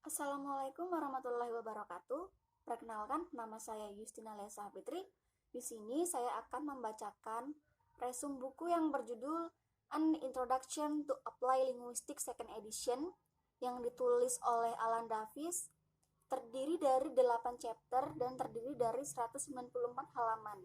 Assalamualaikum warahmatullahi wabarakatuh. Perkenalkan, nama saya Yustina Lesa Fitri. Di sini saya akan membacakan resum buku yang berjudul An Introduction to Applied Linguistics Second Edition yang ditulis oleh Alan Davis, terdiri dari 8 chapter dan terdiri dari 194 halaman.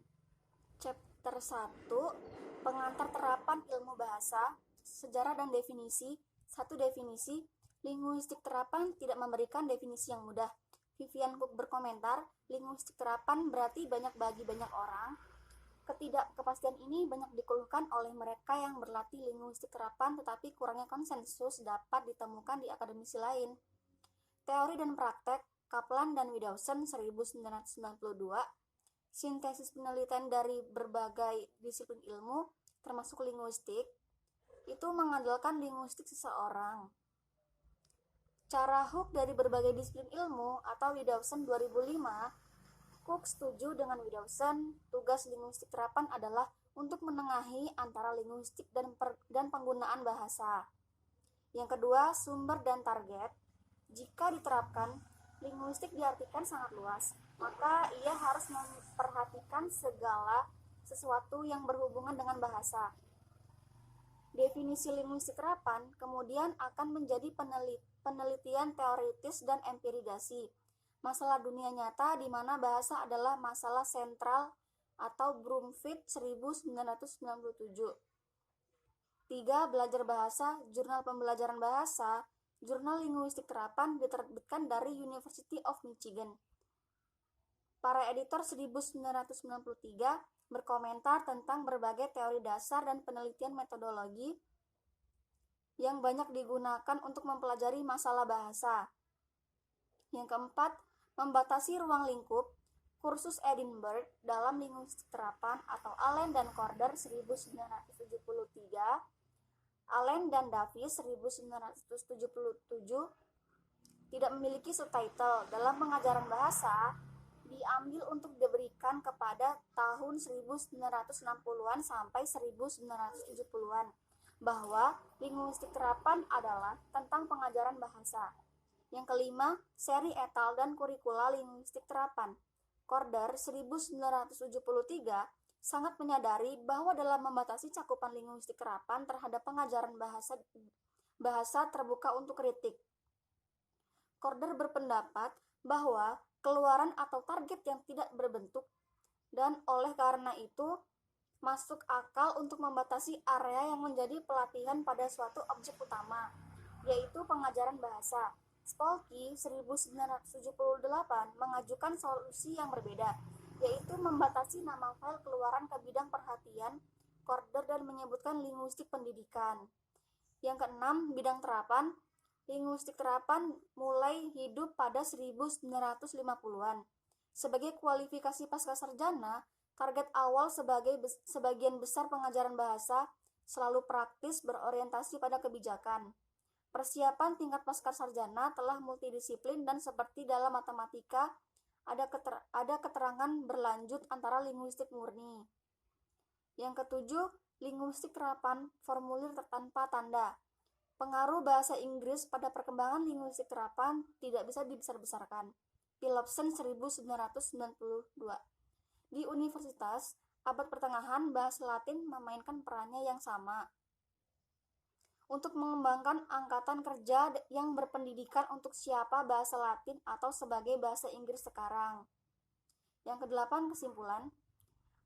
Chapter 1, Pengantar Terapan Ilmu Bahasa, Sejarah dan Definisi. Satu definisi, linguistik terapan tidak memberikan definisi yang mudah. Vivian Cook berkomentar, linguistik terapan berarti banyak bagi banyak orang. Ketidakpastian ini banyak dikeluhkan oleh mereka yang berlatih linguistik terapan, tetapi kurangnya konsensus dapat ditemukan di akademisi lain. Teori dan praktek, Kaplan dan Widowson 1992. Sintesis penelitian dari berbagai disiplin ilmu, termasuk linguistik, itu mengandalkan linguistik seseorang. Cara Hook dari berbagai disiplin ilmu atau Widowson 2005, Cook setuju dengan Widowson, tugas linguistik terapan adalah untuk menengahi antara linguistik dan penggunaan bahasa. Yang kedua, sumber dan target. Jika diterapkan, linguistik diartikan sangat luas, maka ia harus memperhatikan segala sesuatu yang berhubungan dengan bahasa. Definisi linguistik terapan kemudian akan menjadi penelitian teoritis dan empirigasi, masalah dunia nyata di mana bahasa adalah masalah sentral atau Brumfield 1997. 3. Belajar bahasa, Jurnal Pembelajaran Bahasa, Jurnal Linguistik Terapan diterbitkan dari University of Michigan. Para editor 1993 berkomentar tentang berbagai teori dasar dan penelitian metodologi yang banyak digunakan untuk mempelajari masalah bahasa. Yang keempat, membatasi ruang lingkup, kursus Edinburgh dalam linguistik terapan atau Allen dan Corder 1973, Allen dan Davis 1977, tidak memiliki subtitle dalam pengajaran bahasa, diambil untuk diberikan kepada tahun 1960-an sampai 1970-an, bahwa linguistik terapan adalah tentang pengajaran bahasa. Yang kelima, seri etal dan kurikula linguistik terapan. Corder 1973 sangat menyadari bahwa dalam membatasi cakupan linguistik terapan terhadap pengajaran bahasa terbuka untuk kritik. Corder berpendapat bahwa keluaran atau target yang tidak berbentuk dan oleh karena itu masuk akal untuk membatasi area yang menjadi pelatihan pada suatu objek utama, yaitu pengajaran bahasa. Spolky 1978 mengajukan solusi yang berbeda, yaitu membatasi nama file keluaran ke bidang perhatian Corder dan menyebutkan linguistik pendidikan. Yang keenam, bidang terapan. Linguistik terapan mulai hidup pada 1950-an. Sebagai kualifikasi pascasarjana, target awal sebagian besar pengajaran bahasa selalu praktis berorientasi pada kebijakan. Persiapan tingkat pascasarjana telah multidisiplin dan seperti dalam matematika ada keterangan berlanjut antara linguistik murni. Yang ketujuh, linguistik terapan formulir tanpa tanda. Pengaruh bahasa Inggris pada perkembangan linguistik terapan tidak bisa dibesar-besarkan. Philipson 1992. Di universitas, abad pertengahan bahasa Latin memainkan perannya yang sama untuk mengembangkan angkatan kerja yang berpendidikan untuk siapa bahasa Latin atau sebagai bahasa Inggris sekarang. Yang kedelapan, kesimpulan.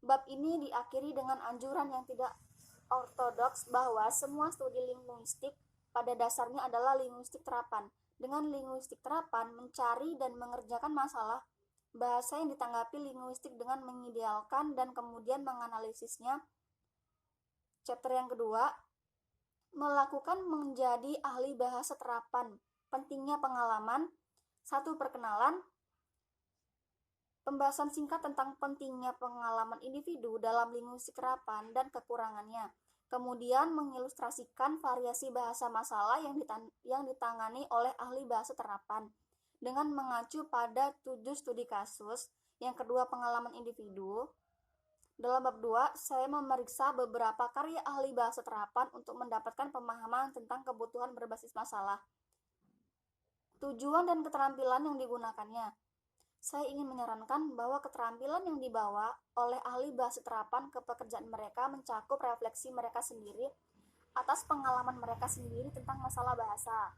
Bab ini diakhiri dengan anjuran yang tidak ortodoks bahwa semua studi linguistik pada dasarnya adalah linguistik terapan. Dengan linguistik terapan mencari dan mengerjakan masalah bahasa yang ditanggapi linguistik dengan mengidealkan dan kemudian menganalisisnya. Chapter yang kedua, melakukan menjadi ahli bahasa terapan. Pentingnya pengalaman. 1. Perkenalan. Pembahasan singkat tentang pentingnya pengalaman individu dalam linguistik terapan dan kekurangannya. Kemudian mengilustrasikan variasi bahasa masalah yang ditangani oleh ahli bahasa terapan dengan mengacu pada 7 studi kasus. Yang kedua, pengalaman individu. Dalam bab 2, saya memeriksa beberapa karya ahli bahasa terapan untuk mendapatkan pemahaman tentang kebutuhan berbasis masalah. Tujuan dan keterampilan yang digunakannya. Saya ingin menyarankan bahwa keterampilan yang dibawa oleh ahli bahasa terapan ke pekerjaan mereka mencakup refleksi mereka sendiri atas pengalaman mereka sendiri tentang masalah bahasa.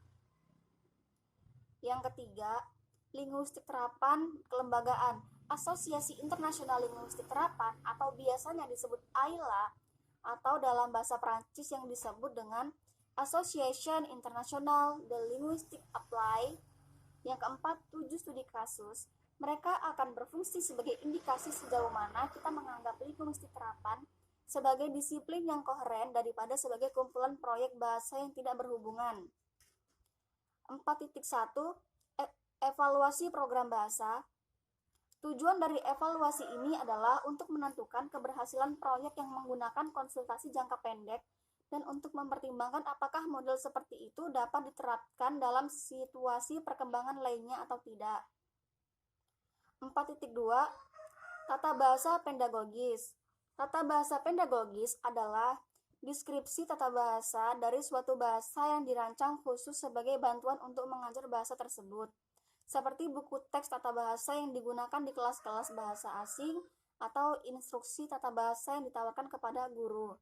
Yang ketiga, linguistik terapan kelembagaan. Asosiasi Internasional Linguistik Terapan atau biasanya disebut AILA atau dalam bahasa Prancis yang disebut dengan Association International de Linguistique Appliquée. Yang keempat, 7 studi kasus. Mereka akan berfungsi sebagai indikasi sejauh mana kita menganggap linguistik terapan sebagai disiplin yang koheren daripada sebagai kumpulan proyek bahasa yang tidak berhubungan. 4.1 Evaluasi program bahasa. Tujuan dari evaluasi ini adalah untuk menentukan keberhasilan proyek yang menggunakan konsultasi jangka pendek dan untuk mempertimbangkan apakah model seperti itu dapat diterapkan dalam situasi perkembangan lainnya atau tidak. 4.2 Tata bahasa pedagogis. Tata bahasa pedagogis adalah deskripsi tata bahasa dari suatu bahasa yang dirancang khusus sebagai bantuan untuk mengajar bahasa tersebut, seperti buku teks tata bahasa yang digunakan di kelas-kelas bahasa asing atau instruksi tata bahasa yang ditawarkan kepada guru.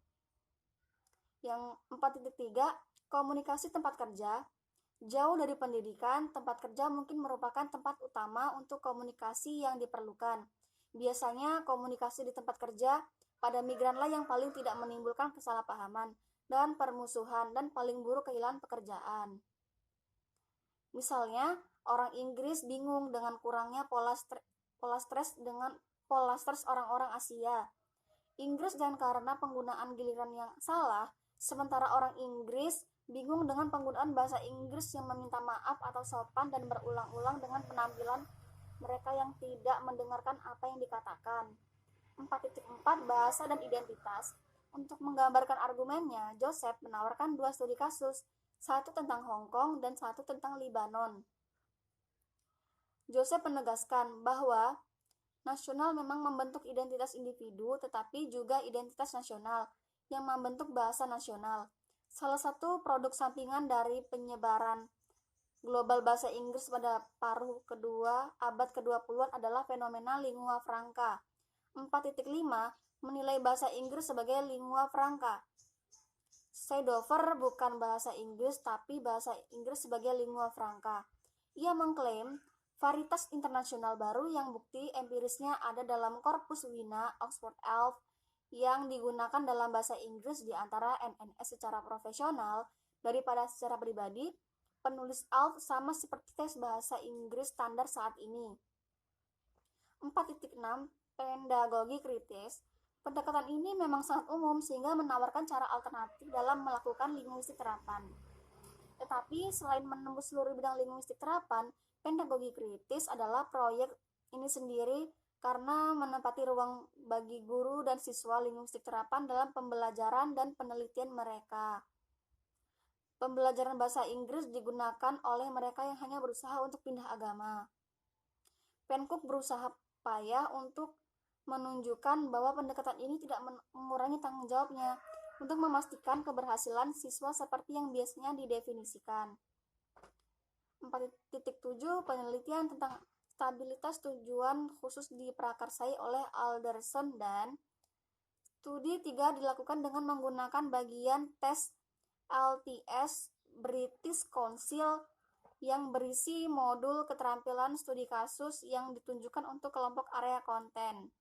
Yang 4.3 Komunikasi tempat kerja. Jauh dari pendidikan, tempat kerja mungkin merupakan tempat utama untuk komunikasi yang diperlukan. Biasanya komunikasi di tempat kerja pada migranlah yang paling tidak menimbulkan kesalahpahaman dan permusuhan dan paling buruk kehilangan pekerjaan. Misalnya, orang Inggris bingung dengan kurangnya pola stres orang-orang Asia. Inggris dan karena penggunaan giliran yang salah, sementara orang Inggris bingung dengan penggunaan bahasa Inggris yang meminta maaf atau sopan dan berulang-ulang dengan penampilan mereka yang tidak mendengarkan apa yang dikatakan. 4.4 Bahasa dan identitas. Untuk menggambarkan argumennya, Joseph menawarkan 2 studi kasus, satu tentang Hong Kong dan satu tentang Libanon. Joseph menegaskan bahwa nasional memang membentuk identitas individu, tetapi juga identitas nasional yang membentuk bahasa nasional. Salah satu produk sampingan dari penyebaran global bahasa Inggris pada paruh kedua abad ke-20 adalah fenomena lingua franca. 4.5 Menilai bahasa Inggris sebagai lingua franca. Seedover bukan bahasa Inggris, tapi bahasa Inggris sebagai lingua franca. Ia mengklaim varietas internasional baru yang bukti empirisnya ada dalam korpus Wina Oxford Elf yang digunakan dalam bahasa Inggris di antara NNS secara profesional daripada secara pribadi. Penulis Elf sama seperti tes bahasa Inggris standar saat ini. 4.6 Pedagogi kritis. Pendekatan ini memang sangat umum sehingga menawarkan cara alternatif dalam melakukan linguistik terapan. Tetapi selain menembus seluruh bidang linguistik terapan, pedagogi kritis adalah proyek ini sendiri karena menempati ruang bagi guru dan siswa linguistik terapan dalam pembelajaran dan penelitian mereka. Pembelajaran bahasa Inggris digunakan oleh mereka yang hanya berusaha untuk pindah agama. Pencook berusaha payah untuk menunjukkan bahwa pendekatan ini tidak mengurangi tanggung jawabnya untuk memastikan keberhasilan siswa seperti yang biasanya didefinisikan. 4.7 Penelitian tentang stabilitas tujuan khusus diprakarsai oleh Alderson dan studi 3 dilakukan dengan menggunakan bagian tes LTS British Council yang berisi modul keterampilan studi kasus yang ditunjukkan untuk kelompok area konten.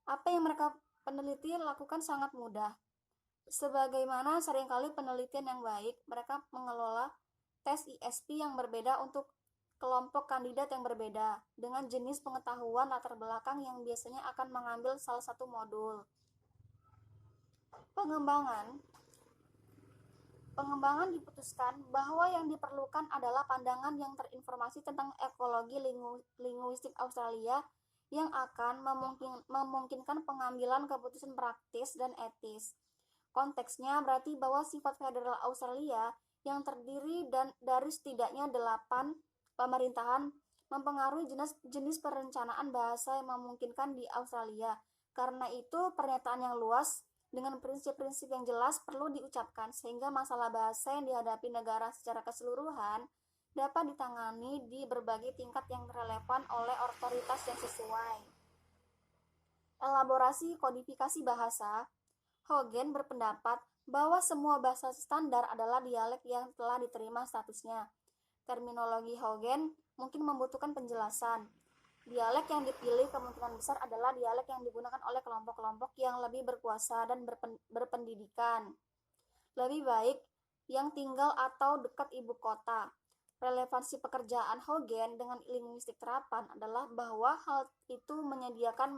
Apa yang mereka peneliti lakukan sangat mudah. Sebagaimana seringkali penelitian yang baik, mereka mengelola tes ISP yang berbeda untuk kelompok kandidat yang berbeda, dengan jenis pengetahuan latar belakang yang biasanya akan mengambil salah satu modul. Pengembangan diputuskan bahwa yang diperlukan adalah pandangan yang terinformasi tentang ekologi linguistik Australia yang akan memungkinkan pengambilan keputusan praktis dan etis. Konteksnya berarti bahwa sifat federal Australia yang terdiri dari setidaknya 8 pemerintahan mempengaruhi jenis perencanaan bahasa yang memungkinkan di Australia. Karena itu, pernyataan yang luas dengan prinsip-prinsip yang jelas perlu diucapkan sehingga masalah bahasa yang dihadapi negara secara keseluruhan dapat ditangani di berbagai tingkat yang relevan oleh otoritas yang sesuai. Elaborasi kodifikasi bahasa, Hogan berpendapat bahwa semua bahasa standar adalah dialek yang telah diterima statusnya. Terminologi Hogan mungkin membutuhkan penjelasan. Dialek yang dipilih kemungkinan besar adalah dialek yang digunakan oleh kelompok-kelompok yang lebih berkuasa dan berpendidikan. Lebih baik yang tinggal atau dekat ibu kota. Relevansi pekerjaan Hogan dengan linguistik terapan adalah bahwa hal itu menyediakan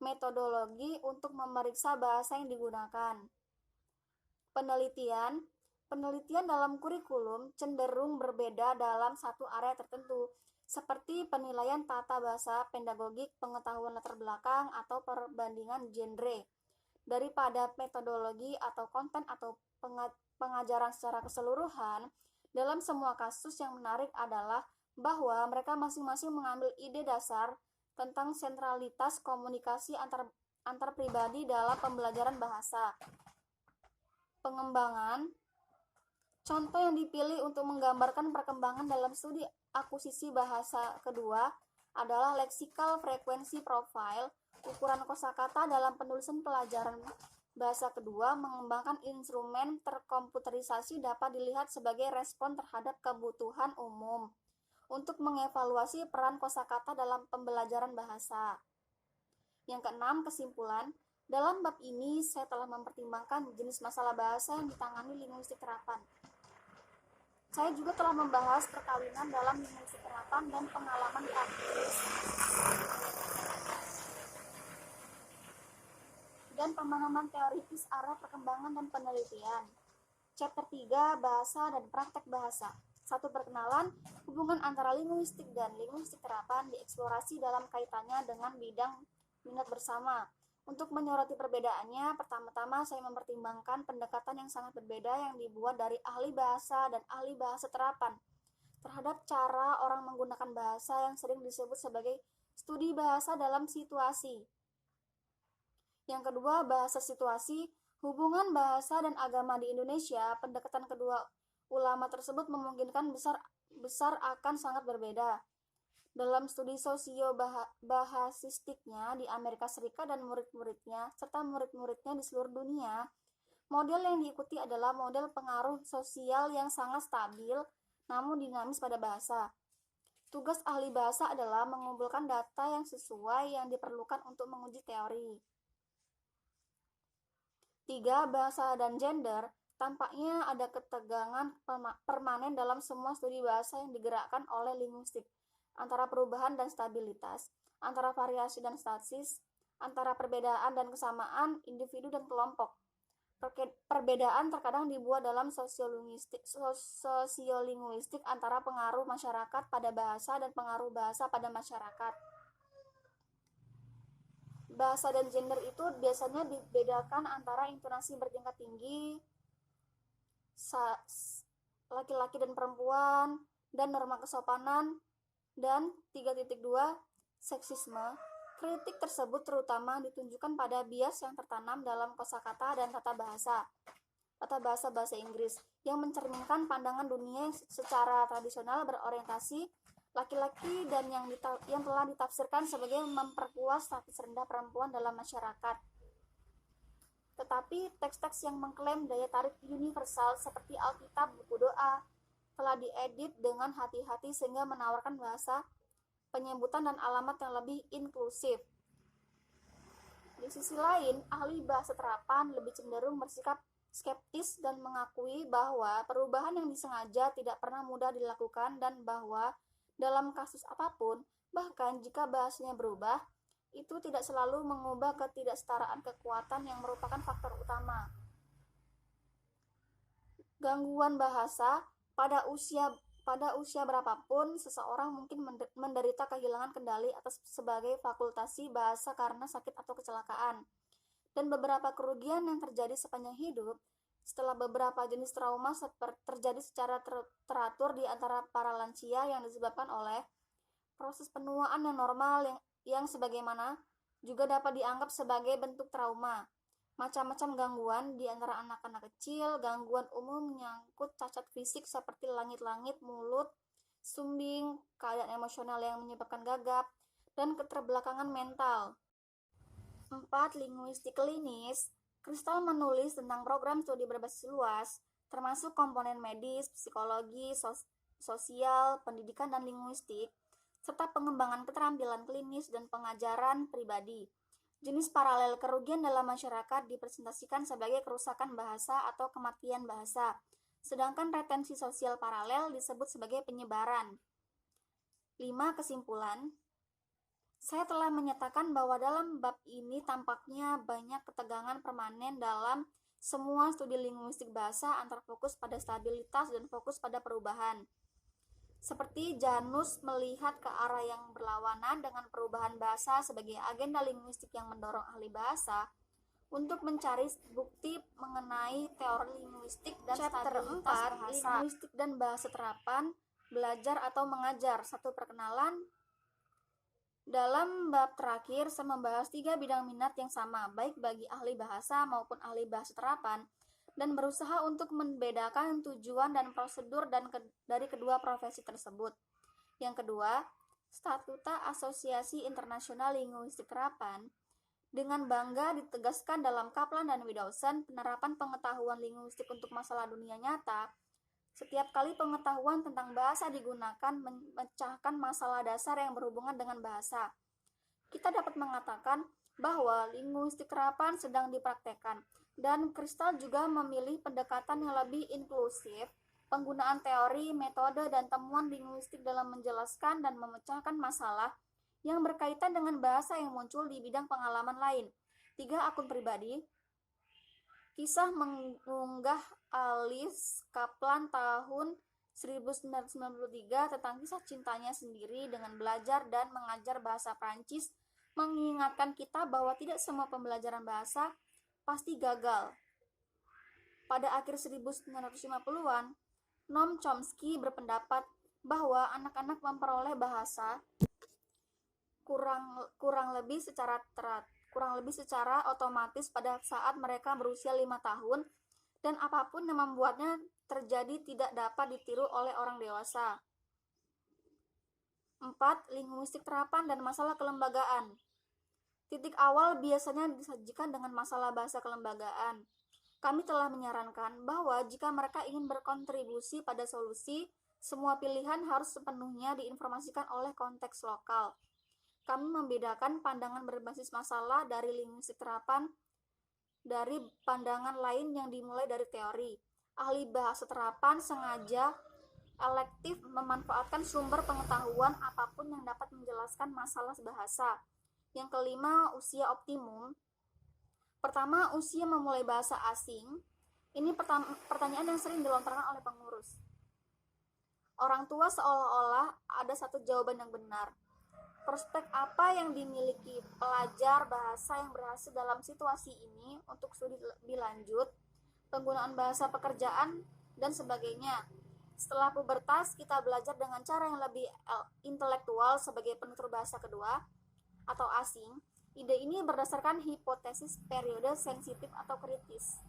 metodologi untuk memeriksa bahasa yang digunakan. Penelitian dalam kurikulum cenderung berbeda dalam satu area tertentu, seperti penilaian tata bahasa, pedagogik, pengetahuan latar belakang, atau perbandingan genre, daripada metodologi atau konten atau pengajaran secara keseluruhan. Dalam semua kasus yang menarik adalah bahwa mereka masing-masing mengambil ide dasar tentang sentralitas komunikasi antar pribadi dalam pembelajaran bahasa. Pengembangan contoh yang dipilih untuk menggambarkan perkembangan dalam studi akuisisi bahasa kedua adalah lexical frequency profile. Ukuran kosakata dalam penulisan pelajaran bahasa kedua mengembangkan instrumen terkomputerisasi dapat dilihat sebagai respon terhadap kebutuhan umum untuk mengevaluasi peran kosakata dalam pembelajaran bahasa. Yang keenam, kesimpulan. Dalam bab ini, saya telah mempertimbangkan jenis masalah bahasa yang ditangani linguistik terapan. Saya juga telah membahas perkawinan dalam linguistik terapan dan pengalaman di Inggris dan pemahaman teoritis arah perkembangan dan penelitian. Chapter 3, Bahasa dan Praktek Bahasa. 1. Perkenalan, hubungan antara linguistik dan linguistik terapan dieksplorasi dalam kaitannya dengan bidang minat bersama. Untuk menyoroti perbedaannya, pertama-tama saya mempertimbangkan pendekatan yang sangat berbeda yang dibuat dari ahli bahasa dan ahli bahasa terapan terhadap cara orang menggunakan bahasa yang sering disebut sebagai studi bahasa dalam situasi. Yang kedua, bahasa situasi, hubungan bahasa dan agama di Indonesia. Pendekatan kedua ulama tersebut memungkinkan besar akan sangat berbeda. Dalam studi sosio-bahasistiknya di Amerika Serikat dan murid-muridnya, serta murid-muridnya di seluruh dunia, model yang diikuti adalah model pengaruh sosial yang sangat stabil, namun dinamis pada bahasa. Tugas ahli bahasa adalah mengumpulkan data yang sesuai yang diperlukan untuk menguji teori. 3. Bahasa dan gender. Tampaknya ada ketegangan permanen dalam semua studi bahasa yang digerakkan oleh linguistik, antara perubahan dan stabilitas, antara variasi dan stasis, antara perbedaan dan kesamaan individu dan kelompok. Perbedaan terkadang dibuat dalam sosiolinguistik antara pengaruh masyarakat pada bahasa dan pengaruh bahasa pada masyarakat. Bahasa dan gender itu biasanya dibedakan antara intonasi bertingkat tinggi, laki-laki dan perempuan, dan norma kesopanan. Dan 3.2, seksisme. Kritik tersebut terutama ditunjukkan pada bias yang tertanam dalam kosakata dan tata bahasa bahasa Inggris, yang mencerminkan pandangan dunia yang secara tradisional berorientasi laki-laki dan yang telah ditafsirkan sebagai memperkuat status rendah perempuan dalam masyarakat. Tetapi teks-teks yang mengklaim daya tarik universal seperti Alkitab, buku doa, telah diedit dengan hati-hati sehingga menawarkan bahasa, penyebutan, dan alamat yang lebih inklusif. Di sisi lain, ahli bahasa terapan lebih cenderung bersikap skeptis dan mengakui bahwa perubahan yang disengaja tidak pernah mudah dilakukan dan bahwa dalam kasus apapun, bahkan jika bahasanya berubah, itu tidak selalu mengubah ketidaksetaraan kekuatan yang merupakan faktor utama. Gangguan bahasa. Pada usia berapapun, seseorang mungkin menderita kehilangan kendali atas sebagai fakultasi bahasa karena sakit atau kecelakaan. Dan beberapa kerugian yang terjadi sepanjang hidup setelah beberapa jenis trauma terjadi secara teratur di antara para lansia yang disebabkan oleh proses penuaan yang normal yang sebagaimana juga dapat dianggap sebagai bentuk trauma. Macam-macam gangguan di antara anak-anak kecil, gangguan umum menyangkut cacat fisik seperti langit-langit, mulut, sumbing, keadaan emosional yang menyebabkan gagap, dan keterbelakangan mental. 4. Linguistik klinis. Kristal menulis tentang program studi berbasis luas, termasuk komponen medis, psikologi, sosial, pendidikan, dan linguistik, serta pengembangan keterampilan klinis dan pengajaran pribadi. Jenis paralel kerugian dalam masyarakat dipresentasikan sebagai kerusakan bahasa atau kematian bahasa, sedangkan retensi sosial paralel disebut sebagai penyebaran. 5. Kesimpulan. Saya telah menyatakan bahwa dalam bab ini tampaknya banyak ketegangan permanen dalam semua studi linguistik bahasa antara fokus pada stabilitas dan fokus pada perubahan. Seperti Janus melihat ke arah yang berlawanan dengan perubahan bahasa sebagai agenda linguistik yang mendorong ahli bahasa untuk mencari bukti mengenai teori linguistik dan stabilitas bahasa. Linguistik dan bahasa terapan, belajar atau mengajar. Satu perkenalan. Dalam bab terakhir, saya membahas 3 bidang minat yang sama, baik bagi ahli bahasa maupun ahli bahasa terapan, dan berusaha untuk membedakan tujuan dan prosedur dari kedua profesi tersebut. Yang kedua, Statuta Asosiasi Internasional Linguistik Terapan dengan bangga ditegaskan dalam Kaplan dan Widowson penerapan pengetahuan linguistik untuk masalah dunia nyata. Setiap kali pengetahuan tentang bahasa digunakan memecahkan masalah dasar yang berhubungan dengan bahasa. Kita dapat mengatakan bahwa linguistik terapan sedang dipraktekkan, dan Kristal juga memilih pendekatan yang lebih inklusif, penggunaan teori, metode, dan temuan linguistik dalam menjelaskan dan memecahkan masalah yang berkaitan dengan bahasa yang muncul di bidang pengalaman lain. 3. Akun pribadi. Kisah mengunggah Alice Kaplan tahun 1993 tentang kisah cintanya sendiri dengan belajar dan mengajar bahasa Prancis mengingatkan kita bahwa tidak semua pembelajaran bahasa pasti gagal. Pada akhir 1950-an, Noam Chomsky berpendapat bahwa anak-anak memperoleh bahasa kurang lebih secara otomatis pada saat mereka berusia 5 tahun, dan apapun yang membuatnya terjadi tidak dapat ditiru oleh orang dewasa. 4. Linguistik terapan dan masalah kelembagaan. Titik awal biasanya disajikan dengan masalah bahasa kelembagaan. Kami telah menyarankan bahwa jika mereka ingin berkontribusi pada solusi, semua pilihan harus sepenuhnya diinformasikan oleh konteks lokal. Kami membedakan pandangan berbasis masalah dari linguistik terapan dari pandangan lain yang dimulai dari teori. Ahli bahasa terapan sengaja elektif memanfaatkan sumber pengetahuan apapun yang dapat menjelaskan masalah bahasa. Yang kelima, usia optimum. Pertama, usia memulai bahasa asing. Ini pertanyaan yang sering dilontarkan oleh pengurus. Orang tua seolah-olah ada satu jawaban yang benar. Prospek apa yang dimiliki pelajar bahasa yang berhasil dalam situasi ini untuk studi lebih lanjut, penggunaan bahasa pekerjaan, dan sebagainya. Setelah pubertas, kita belajar dengan cara yang lebih intelektual sebagai penutur bahasa kedua atau asing. Ide ini berdasarkan hipotesis periode sensitif atau kritis.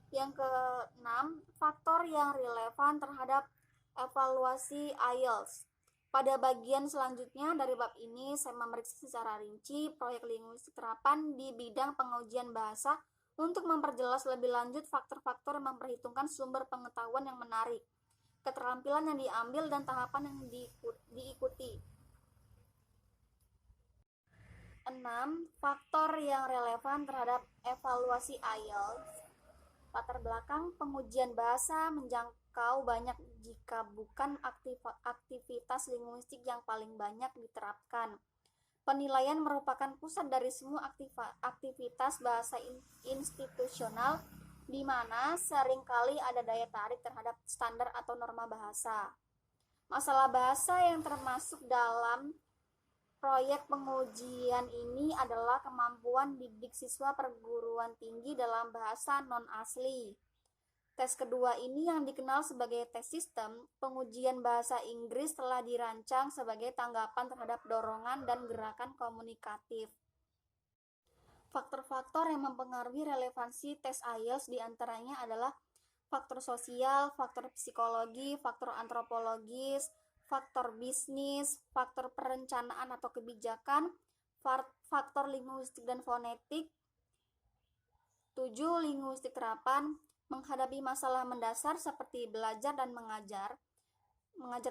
Yang keenam, faktor yang relevan terhadap evaluasi IELTS. Pada bagian selanjutnya dari bab ini, saya memeriksa secara rinci proyek linguistik terapan di bidang pengujian bahasa untuk memperjelas lebih lanjut faktor-faktor yang memperhitungkan sumber pengetahuan yang menarik, keterampilan yang diambil, dan tahapan yang diikuti. 6. Faktor yang relevan terhadap evaluasi IELTS. Latar belakang pengujian bahasa menjangkau banyak jika bukan aktivitas linguistik yang paling banyak diterapkan. Penilaian merupakan pusat dari semua aktivitas bahasa institusional, di mana seringkali ada daya tarik terhadap standar atau norma bahasa. Masalah bahasa yang termasuk dalam proyek pengujian ini adalah kemampuan didik siswa perguruan tinggi dalam bahasa non-asli. Tes kedua ini yang dikenal sebagai tes sistem, pengujian bahasa Inggris telah dirancang sebagai tanggapan terhadap dorongan dan gerakan komunikatif. Faktor-faktor yang mempengaruhi relevansi tes IELTS diantaranya adalah faktor sosial, faktor psikologi, faktor antropologis, faktor bisnis, faktor perencanaan atau kebijakan, faktor linguistik dan fonetik. 7. Linguistik terapan menghadapi masalah mendasar seperti belajar dan mengajar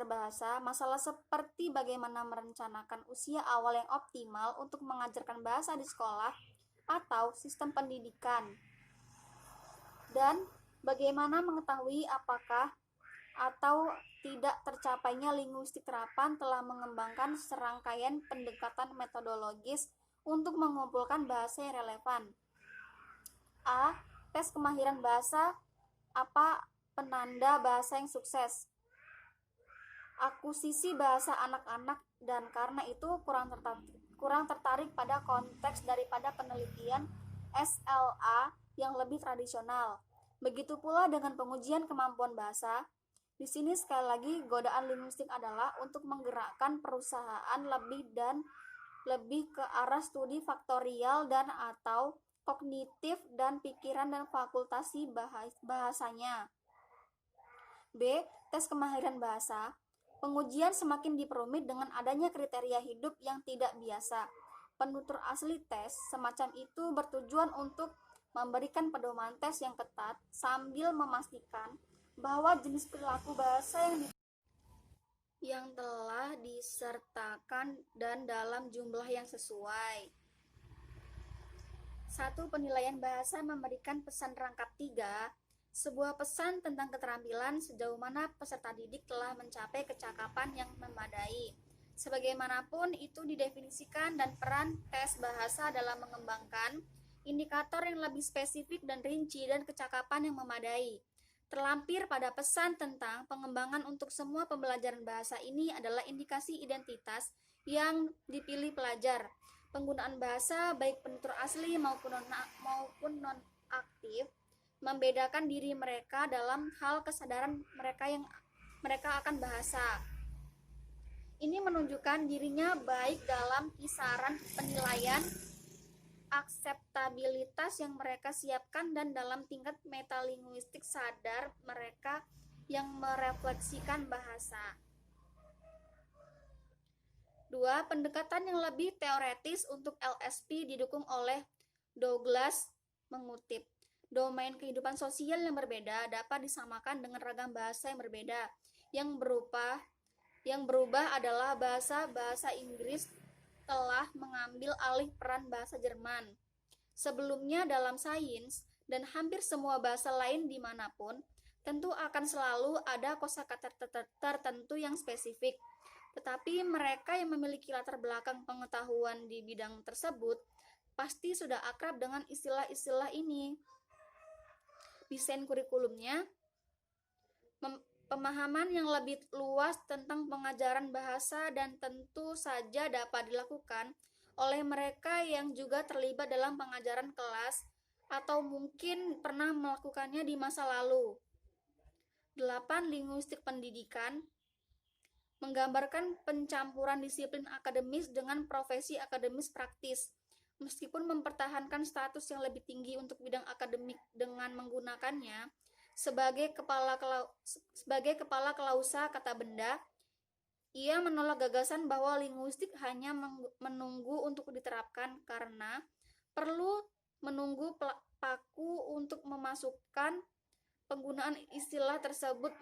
bahasa, masalah seperti bagaimana merencanakan usia awal yang optimal untuk mengajarkan bahasa di sekolah atau sistem pendidikan, dan bagaimana mengetahui apakah atau tidak tercapainya linguistik terapan telah mengembangkan serangkaian pendekatan metodologis untuk mengumpulkan bahasa yang relevan. A. Tes kemahiran bahasa. Apa penanda bahasa yang sukses? Akuisisi bahasa anak-anak, dan karena itu kurang tertarik pada konteks daripada penelitian SLA yang lebih tradisional. Begitu pula dengan pengujian kemampuan bahasa. Di sini sekali lagi godaan linguistik adalah untuk menggerakkan perusahaan lebih ke arah studi faktorial dan atau kognitif dan pikiran dan fakultasi bahasanya. B. Tes kemahiran bahasa. Pengujian semakin diperumit dengan adanya kriteria hidup yang tidak biasa. Penutur asli tes semacam itu bertujuan untuk memberikan pedoman tes yang ketat sambil memastikan bahwa jenis perilaku bahasa yang telah disertakan dan dalam jumlah yang sesuai. 1. Penilaian bahasa memberikan pesan rangkap 3. Sebuah pesan tentang keterampilan sejauh mana peserta didik telah mencapai kecakapan yang memadai. Sebagaimanapun itu didefinisikan, dan peran tes bahasa dalam mengembangkan indikator yang lebih spesifik dan rinci dan kecakapan yang memadai. Terlampir pada pesan tentang pengembangan untuk semua pembelajaran bahasa ini adalah indikasi identitas yang dipilih pelajar. Penggunaan bahasa baik penutur asli maupun non-aktif membedakan diri mereka dalam hal kesadaran mereka akan bahasa. Ini menunjukkan dirinya baik dalam kisaran penilaian akseptabilitas yang mereka siapkan dan dalam tingkat metalinguistik sadar mereka yang merefleksikan bahasa. 2. Pendekatan yang lebih teoretis untuk LSP didukung oleh Douglas mengutip, domain kehidupan sosial yang berbeda dapat disamakan dengan ragam bahasa yang berbeda. Yang berubah adalah bahasa Inggris telah mengambil alih peran bahasa Jerman. Sebelumnya dalam sains dan hampir semua bahasa lain dimanapun, tentu akan selalu ada kosakata tertentu yang spesifik. Tetapi mereka yang memiliki latar belakang pengetahuan di bidang tersebut pasti sudah akrab dengan istilah-istilah ini. Desain kurikulumnya, pemahaman yang lebih luas tentang pengajaran bahasa dan tentu saja dapat dilakukan oleh mereka yang juga terlibat dalam pengajaran kelas atau mungkin pernah melakukannya di masa lalu. 8. Linguistik pendidikan menggambarkan pencampuran disiplin akademis dengan profesi akademis praktis. Meskipun mempertahankan status yang lebih tinggi untuk bidang akademik dengan menggunakannya sebagai kepala klausa kata benda, ia menolak gagasan bahwa linguistik hanya menunggu untuk diterapkan karena perlu menunggu paku untuk memasukkan. Penggunaan istilah tersebut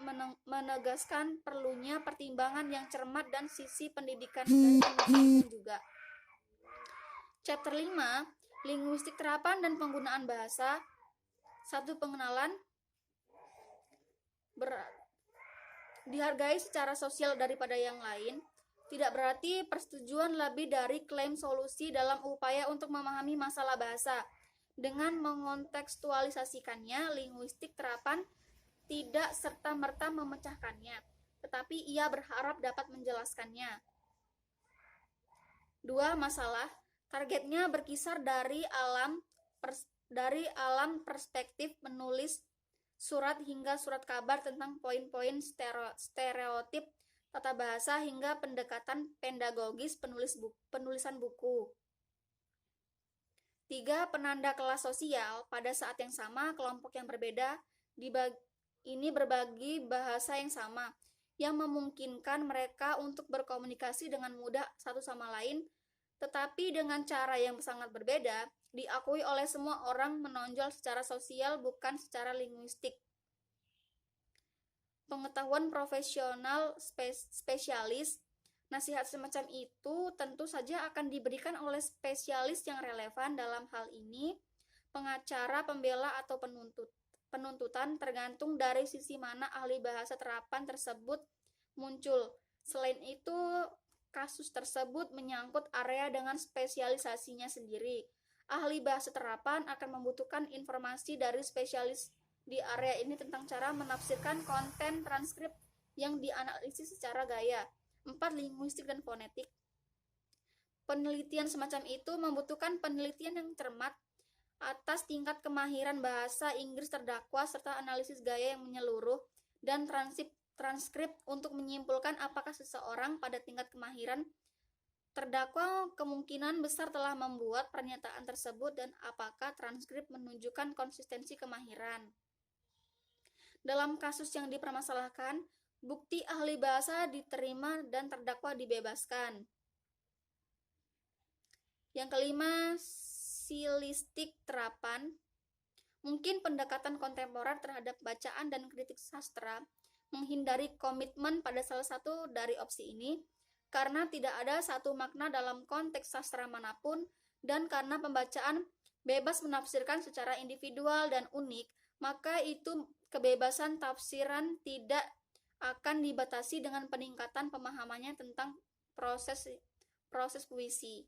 menegaskan perlunya pertimbangan yang cermat dan sisi pendidikan dan pendidikan juga. Chapter 5, Linguistik terapan dan penggunaan bahasa. 1. Pengenalan. Dihargai secara sosial daripada yang lain tidak berarti persetujuan lebih dari klaim solusi dalam upaya untuk memahami masalah bahasa. Dengan mengontekstualisasikannya, linguistik terapan tidak serta-merta memecahkannya, tetapi ia berharap dapat menjelaskannya. 2. Masalah. Targetnya berkisar dari alam perspektif menulis surat hingga surat kabar tentang poin-poin stereotip tata bahasa hingga pendekatan pedagogis penulisan buku. 3. Penanda kelas sosial. Pada saat yang sama, kelompok yang berbeda ini berbagi bahasa yang sama, yang memungkinkan mereka untuk berkomunikasi dengan mudah satu sama lain, tetapi dengan cara yang sangat berbeda, diakui oleh semua orang menonjol secara sosial bukan secara linguistik. Pengetahuan profesional spesialis. Nasihat semacam itu tentu saja akan diberikan oleh spesialis yang relevan dalam hal ini, pengacara, pembela, atau penuntutan tergantung dari sisi mana ahli bahasa terapan tersebut muncul. Selain itu, kasus tersebut menyangkut area dengan spesialisasinya sendiri. Ahli bahasa terapan akan membutuhkan informasi dari spesialis di area ini tentang cara menafsirkan konten transkrip yang dianalisis secara gaya. 4. Linguistik dan fonetik. Penelitian semacam itu membutuhkan penelitian yang cermat atas tingkat kemahiran bahasa Inggris terdakwa serta analisis gaya yang menyeluruh dan transkrip untuk menyimpulkan apakah seseorang pada tingkat kemahiran terdakwa kemungkinan besar telah membuat pernyataan tersebut dan apakah transkrip menunjukkan konsistensi kemahiran. Dalam kasus yang dipermasalahkan, bukti ahli bahasa diterima dan terdakwa dibebaskan. Yang kelima, stilistik terapan. Mungkin pendekatan kontemporer terhadap bacaan dan kritik sastra menghindari komitmen pada salah satu dari opsi ini, karena tidak ada satu makna dalam konteks sastra manapun, dan karena pembacaan bebas menafsirkan secara individual dan unik, maka itu kebebasan tafsiran tidak akan dibatasi dengan peningkatan pemahamannya tentang proses puisi.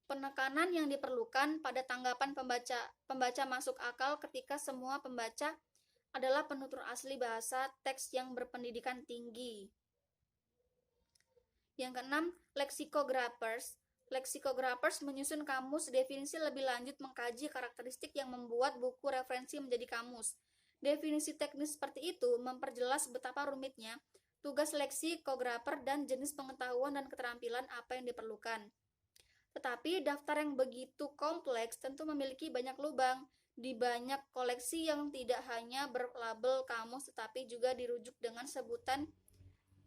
Penekanan yang diperlukan pada tanggapan pembaca masuk akal ketika semua pembaca adalah penutur asli bahasa teks yang berpendidikan tinggi. Yang keenam, leksikographers. Leksikographers menyusun kamus definisi lebih lanjut mengkaji karakteristik yang membuat buku referensi menjadi kamus. Definisi teknis seperti itu memperjelas betapa rumitnya tugas leksikographer dan jenis pengetahuan dan keterampilan apa yang diperlukan. Tetapi daftar yang begitu kompleks tentu memiliki banyak lubang di banyak koleksi yang tidak hanya berlabel kamus tetapi juga dirujuk dengan sebutan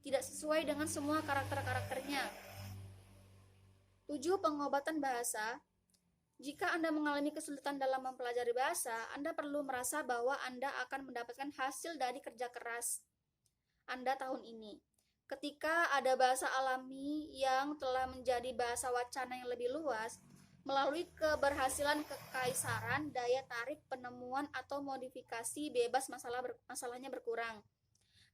tidak sesuai dengan semua karakter-karakternya. 7. Pengobatan bahasa. Jika Anda mengalami kesulitan dalam mempelajari bahasa, Anda perlu merasa bahwa Anda akan mendapatkan hasil dari kerja keras Anda tahun ini. Ketika ada bahasa alami yang telah menjadi bahasa wacana yang lebih luas, melalui keberhasilan kekaisaran, daya tarik, penemuan, atau modifikasi bebas masalahnya berkurang.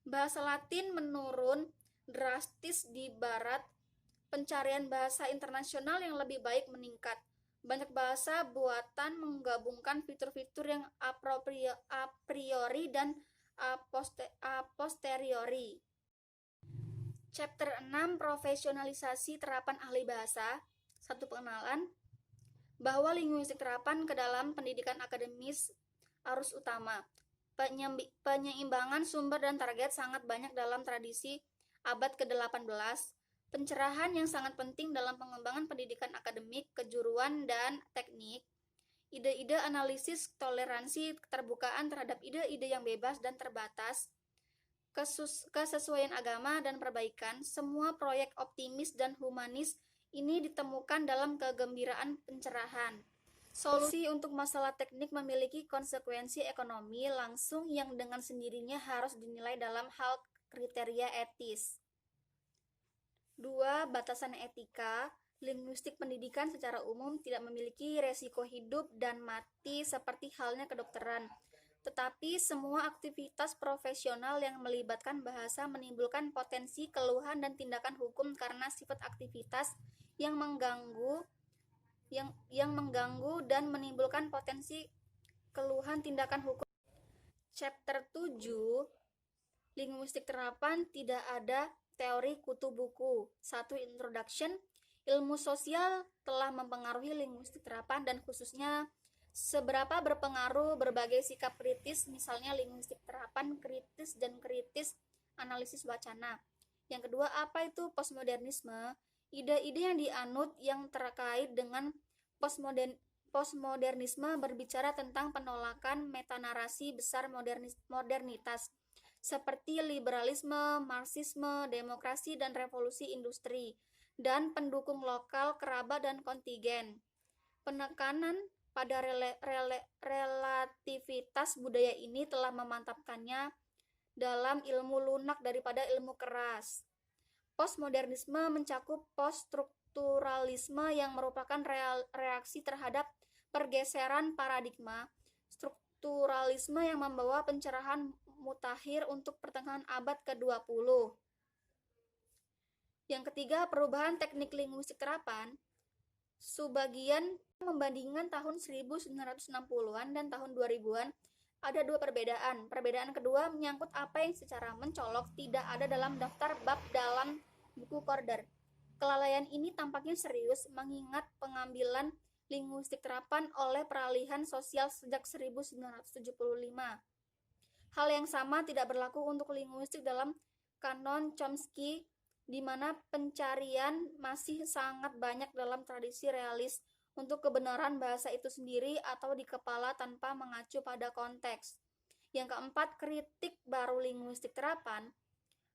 Bahasa Latin menurun drastis di Barat, pencarian bahasa internasional yang lebih baik meningkat. Banyak bahasa buatan menggabungkan fitur-fitur yang a priori dan a posteriori. Chapter 6, Profesionalisasi Terapan Ahli Bahasa. 1. Pengenalan bahwa linguistik terapan ke dalam pendidikan akademis arus utama. Penyeimbangan sumber dan target sangat banyak dalam tradisi abad ke-18. Pencerahan yang sangat penting dalam pengembangan pendidikan akademik, kejuruan, dan teknik. Ide-ide analisis, toleransi, keterbukaan terhadap ide-ide yang bebas dan terbatas, kesesuaian agama dan perbaikan, semua proyek optimis dan humanis ini ditemukan dalam kegembiraan pencerahan. Solusi untuk masalah teknik memiliki konsekuensi ekonomi langsung yang dengan sendirinya harus dinilai dalam hal kriteria etis. 2. Batasan etika. Linguistik pendidikan secara umum tidak memiliki resiko hidup dan mati seperti halnya kedokteran. Tetapi semua aktivitas profesional yang melibatkan bahasa menimbulkan potensi keluhan dan tindakan hukum karena sifat aktivitas yang mengganggu dan menimbulkan potensi keluhan tindakan hukum. Chapter 7, Linguistik Terapan. Tidak ada teori kutu buku. 1. Introduction. Ilmu sosial telah mempengaruhi linguistik terapan dan khususnya seberapa berpengaruh berbagai sikap kritis, misalnya linguistik terapan kritis dan kritis analisis wacana. Yang kedua, apa itu postmodernisme? Ide-ide yang dianut yang terkait dengan Postmodernisme berbicara tentang penolakan metanarasi besar modernitas, seperti liberalisme, marxisme, demokrasi, dan revolusi industri, dan pendukung lokal, kerabat, dan kontingen. Penekanan pada relativitas budaya ini telah memantapkannya dalam ilmu lunak daripada ilmu keras. Postmodernisme mencakup poststrukturalisme yang merupakan reaksi terhadap pergeseran paradigma, strukturalisme yang membawa pencerahan mutakhir untuk pertengahan abad ke-20. Yang ketiga, perubahan teknik linguistik terapan. Sebagian membandingkan tahun 1960-an dan tahun 2000-an ada dua perbedaan. Perbedaan kedua menyangkut apa yang secara mencolok tidak ada dalam daftar bab dalam buku Corder. Kelalaian ini tampaknya serius mengingat pengambilan linguistik terapan oleh peralihan sosial sejak 1975. Hal yang sama tidak berlaku untuk linguistik dalam kanon Chomsky, di mana pencarian masih sangat banyak dalam tradisi realis untuk kebenaran bahasa itu sendiri atau di kepala tanpa mengacu pada konteks. Yang keempat, kritik baru linguistik terapan.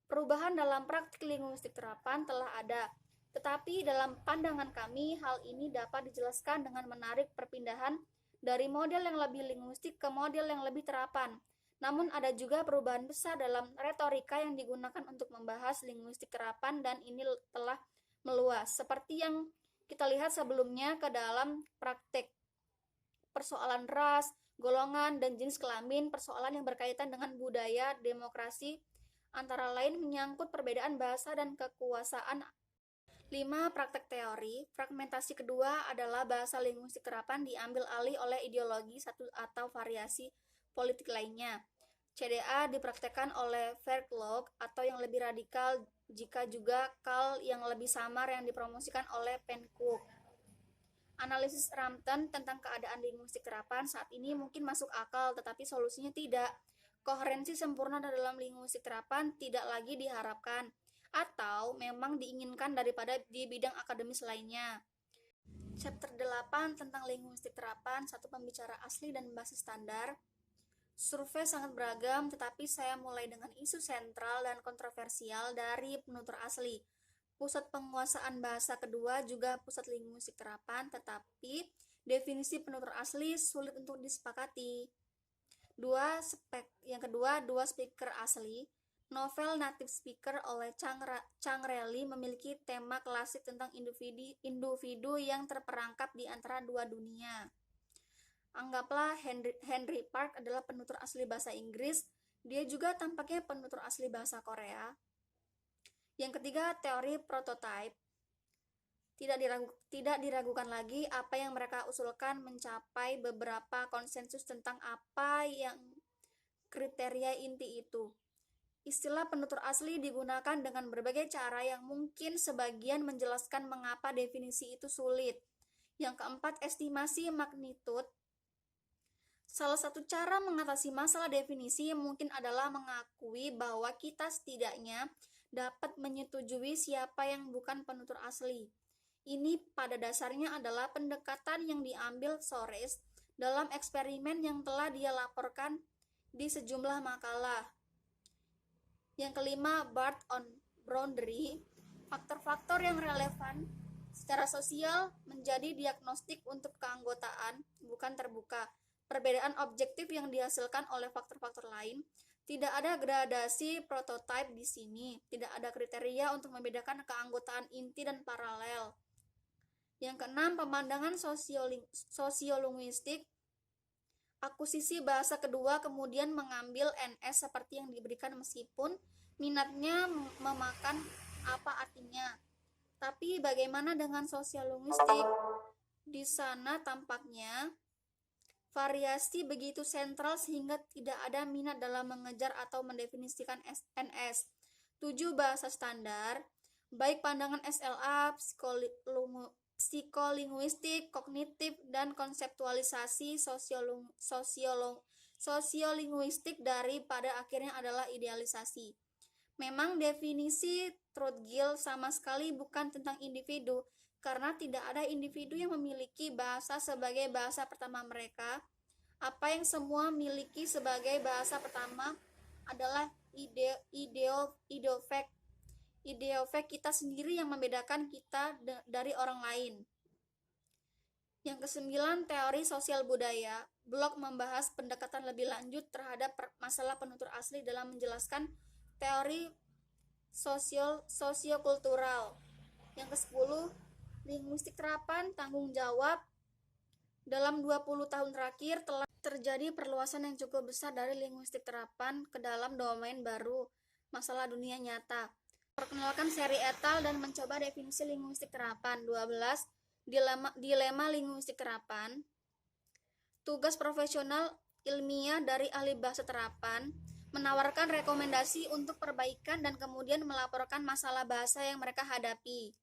Perubahan dalam praktik linguistik terapan telah ada, tetapi dalam pandangan kami hal ini dapat dijelaskan dengan menarik perpindahan dari model yang lebih linguistik ke model yang lebih terapan. Namun ada juga perubahan besar dalam retorika yang digunakan untuk membahas linguistik terapan dan ini telah meluas, seperti yang kita lihat sebelumnya ke dalam praktek. Persoalan ras, golongan, dan jenis kelamin, persoalan yang berkaitan dengan budaya, demokrasi, antara lain menyangkut perbedaan bahasa dan kekuasaan. 5. Praktek teori. Fragmentasi kedua adalah bahasa linguistik terapan diambil alih oleh ideologi satu atau variasi politik lainnya. CDA dipraktekkan oleh Verkloog atau yang lebih radikal, jika juga KAL yang lebih samar yang dipromosikan oleh Pencook. Analisis Rampton tentang keadaan linguistik terapan saat ini mungkin masuk akal, tetapi solusinya tidak. Koherensi sempurna dalam linguistik terapan tidak lagi diharapkan, atau memang diinginkan daripada di bidang akademis lainnya. Chapter 8 tentang linguistik terapan, satu pembicara asli dan basis standar. Survei sangat beragam, tetapi saya mulai dengan isu sentral dan kontroversial dari penutur asli. Pusat penguasaan bahasa kedua juga pusat linguistik terapan, tetapi definisi penutur asli sulit untuk disepakati. Yang kedua, dua speaker asli. Novel Native Speaker oleh Chang Reilly memiliki tema klasik tentang individu yang terperangkap di antara dua dunia. Anggaplah Henry Park adalah penutur asli bahasa Inggris, dia juga tampaknya penutur asli bahasa Korea. Yang ketiga, teori prototype. Tidak diragukan lagi apa yang mereka usulkan mencapai beberapa konsensus tentang apa yang kriteria inti itu. Istilah penutur asli digunakan dengan berbagai cara yang mungkin sebagian menjelaskan mengapa definisi itu sulit. Yang keempat, estimasi magnitude. Salah satu cara mengatasi masalah definisi mungkin adalah mengakui bahwa kita setidaknya dapat menyetujui siapa yang bukan penutur asli. Ini pada dasarnya adalah pendekatan yang diambil Sores dalam eksperimen yang telah dia laporkan di sejumlah makalah. Yang kelima, Barth on Boundary. Faktor-faktor yang relevan secara sosial menjadi diagnostik untuk keanggotaan, bukan terbuka. Perbedaan objektif yang dihasilkan oleh faktor-faktor lain. Tidak ada gradasi prototipe di sini. Tidak ada kriteria untuk membedakan keanggotaan inti dan paralel. Yang keenam, pemandangan sosiolinguistik. Akuisisi bahasa kedua kemudian mengambil NS seperti yang diberikan meskipun minatnya memakan apa artinya. Tapi bagaimana dengan sosiolinguistik? Di sana tampaknya variasi begitu sentral sehingga tidak ada minat dalam mengejar atau mendefinisikan NS. 7. Bahasa standar. Baik pandangan SLA, psikolinguistik, kognitif, dan konseptualisasi sosiolinguistik daripada akhirnya adalah idealisasi. Memang definisi Trudgill sama sekali bukan tentang individu, Karena tidak ada individu yang memiliki bahasa sebagai bahasa pertama mereka. Apa yang semua miliki sebagai bahasa pertama adalah ideofek kita sendiri yang membedakan kita dari orang lain. Yang kesembilan, teori sosial budaya. Blok membahas pendekatan lebih lanjut terhadap masalah penutur asli dalam menjelaskan teori sosiokultural. Yang ke-10, linguistik terapan tanggung jawab. Dalam 20 tahun terakhir telah terjadi perluasan yang cukup besar dari linguistik terapan ke dalam domain baru, masalah dunia nyata. Perkenalkan seri etal dan mencoba definisi linguistik terapan. 12. Dilema linguistik terapan. Tugas profesional ilmiah dari ahli bahasa terapan menawarkan rekomendasi untuk perbaikan dan kemudian melaporkan masalah bahasa yang mereka hadapi.